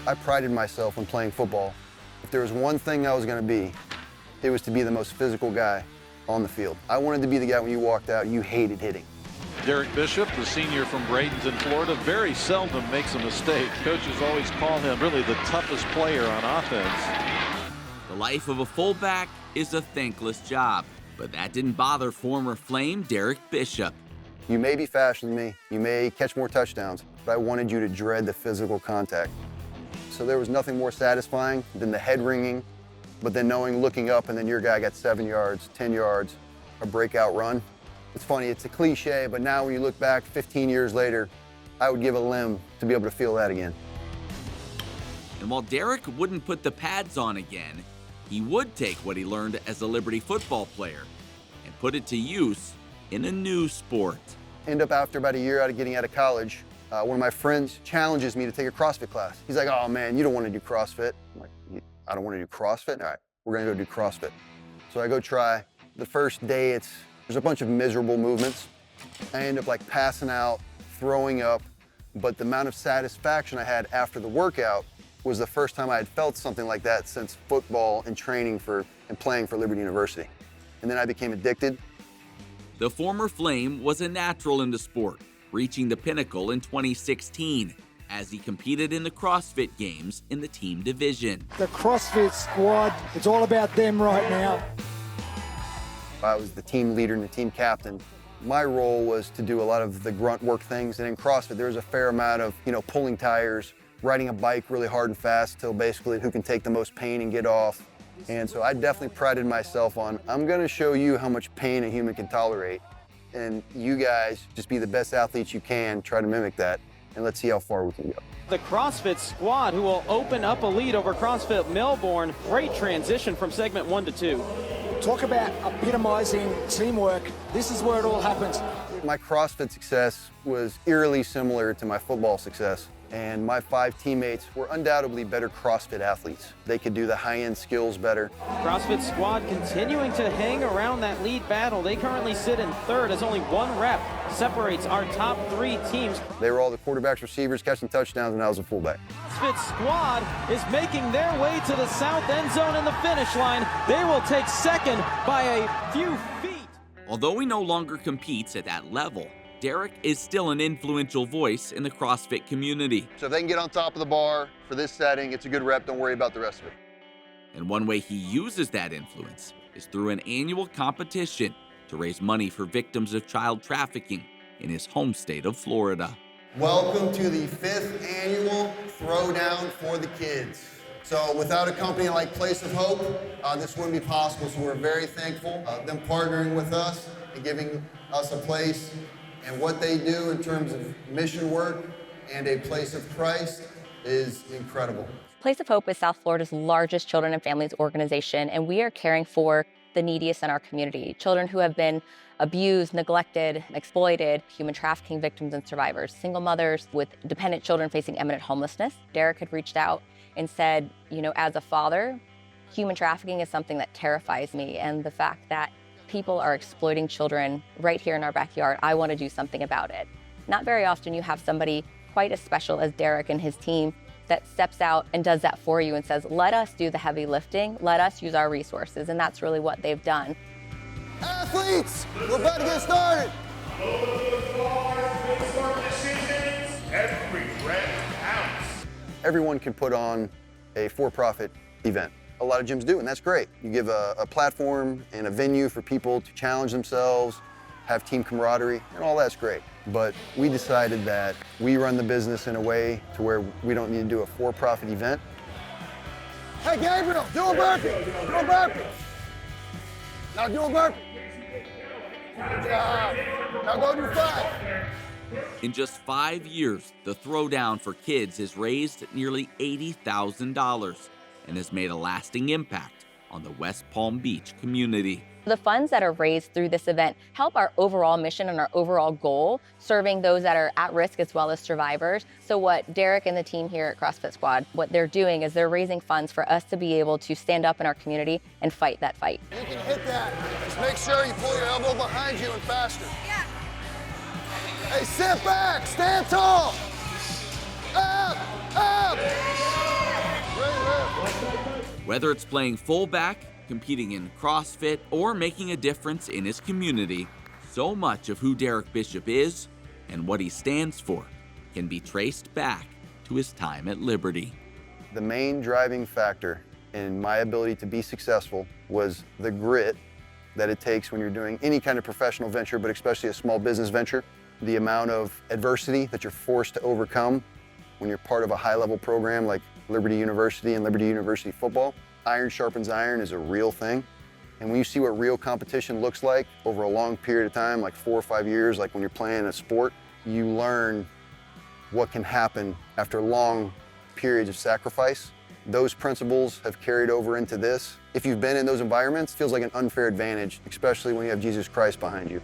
I prided myself when playing football. If there was one thing I was going to be, it was to be the most physical guy on the field. I wanted to be the guy when you walked out, you hated hitting. Derek Bishop, the senior from Bradenton, Florida, very seldom makes a mistake. Coaches always call him really the toughest player on offense. The life of a fullback is a thankless job, but that didn't bother former Flame Derek Bishop. You may be faster than me, you may catch more touchdowns, but I wanted you to dread the physical contact. So there was nothing more satisfying than the head ringing, but then knowing, looking up, and then your guy got 7 yards, 10 yards, a breakout run. It's funny, it's a cliche, but now when you look back 15 years later, I would give a limb to be able to feel that again. And while Derek wouldn't put the pads on again, he would take what he learned as a Liberty football player and put it to use in a new sport. End up after about a year getting out of college, one of my friends challenges me to take a CrossFit class. He's like, oh man, you don't want to do CrossFit. I'm like, I don't want to do CrossFit? All right, we're gonna go do CrossFit. So I go try. The first day, there's a bunch of miserable movements. I end up like passing out, throwing up, but the amount of satisfaction I had after the workout was the first time I had felt something like that since football and training and playing for Liberty University. And then I became addicted. The former Flame was a natural in the sport, reaching the pinnacle in 2016 as he competed in the CrossFit Games in the team division. The CrossFit squad, it's all about them right now. I was the team leader and the team captain. My role was to do a lot of the grunt work things, and in CrossFit there was a fair amount of, pulling tires, riding a bike really hard and fast till basically who can take the most pain and get off. And so I definitely prided myself on, I'm gonna show you how much pain a human can tolerate. And you guys just be the best athletes you can, try to mimic that, and let's see how far we can go. The CrossFit squad who will open up a lead over CrossFit Melbourne. Great transition from segment 1 to 2. Talk about epitomizing teamwork. This is where it all happens. My CrossFit success was eerily similar to my football success. And my 5 teammates were undoubtedly better CrossFit athletes. They could do the high-end skills better. CrossFit squad continuing to hang around that lead battle. They currently sit in third as only 1 rep separates our top 3 teams. They were all the quarterbacks, receivers, catching touchdowns, and I was a fullback. CrossFit squad is making their way to the south end zone and the finish line. They will take second by a few feet. Although he no longer competes at that level, Derek is still an influential voice in the CrossFit community. So if they can get on top of the bar for this setting, it's a good rep, don't worry about the rest of it. And one way he uses that influence is through an annual competition to raise money for victims of child trafficking in his home state of Florida. Welcome to the 5th annual Throwdown for the Kids. So without a company like Place of Hope, this wouldn't be possible, so we're very thankful them partnering with us and giving us a place. And what they do in terms of mission work and a place of Christ is incredible. Place of Hope is South Florida's largest children and families organization, and we are caring for the neediest in our community. Children who have been abused, neglected, exploited, human trafficking victims and survivors, single mothers with dependent children facing imminent homelessness. Derek had reached out and said, as a father, human trafficking is something that terrifies me, and the fact that people are exploiting children right here in our backyard, I want to do something about it. Not very often you have somebody quite as special as Derek and his team that steps out and does that for you and says, let us do the heavy lifting, let us use our resources, and that's really what they've done. Athletes, we're about to get started. Every rep counts. Everyone can put on a for-profit event. A lot of gyms do, and that's great. You give a platform and a venue for people to challenge themselves, have team camaraderie, and all that's great. But we decided that we run the business in a way to where we don't need to do a for-profit event. Hey, Gabriel, do a burpee. Do a burpee. Now do a burpee. Good job. Now go do 5. In just 5 years, the Throwdown for Kids has raised nearly $80,000 and has made a lasting impact on the West Palm Beach community. The funds that are raised through this event help our overall mission and our overall goal, serving those that are at risk as well as survivors. So what Derek and the team here at CrossFit Squad, what they're doing is they're raising funds for us to be able to stand up in our community and fight that fight. You can hit that. Just make sure you pull your elbow behind you and faster. Yeah. Hey, sit back, stand tall. Up, up. Whether it's playing fullback, competing in CrossFit, or making a difference in his community, so much of who Derek Bishop is and what he stands for can be traced back to his time at Liberty. The main driving factor in my ability to be successful was the grit that it takes when you're doing any kind of professional venture, but especially a small business venture. The amount of adversity that you're forced to overcome when you're part of a high-level program like Liberty University and Liberty University football. Iron sharpens iron is a real thing. And when you see what real competition looks like over a long period of time, like 4 or 5 years, like when you're playing a sport, you learn what can happen after long periods of sacrifice. Those principles have carried over into this. If you've been in those environments, it feels like an unfair advantage, especially when you have Jesus Christ behind you.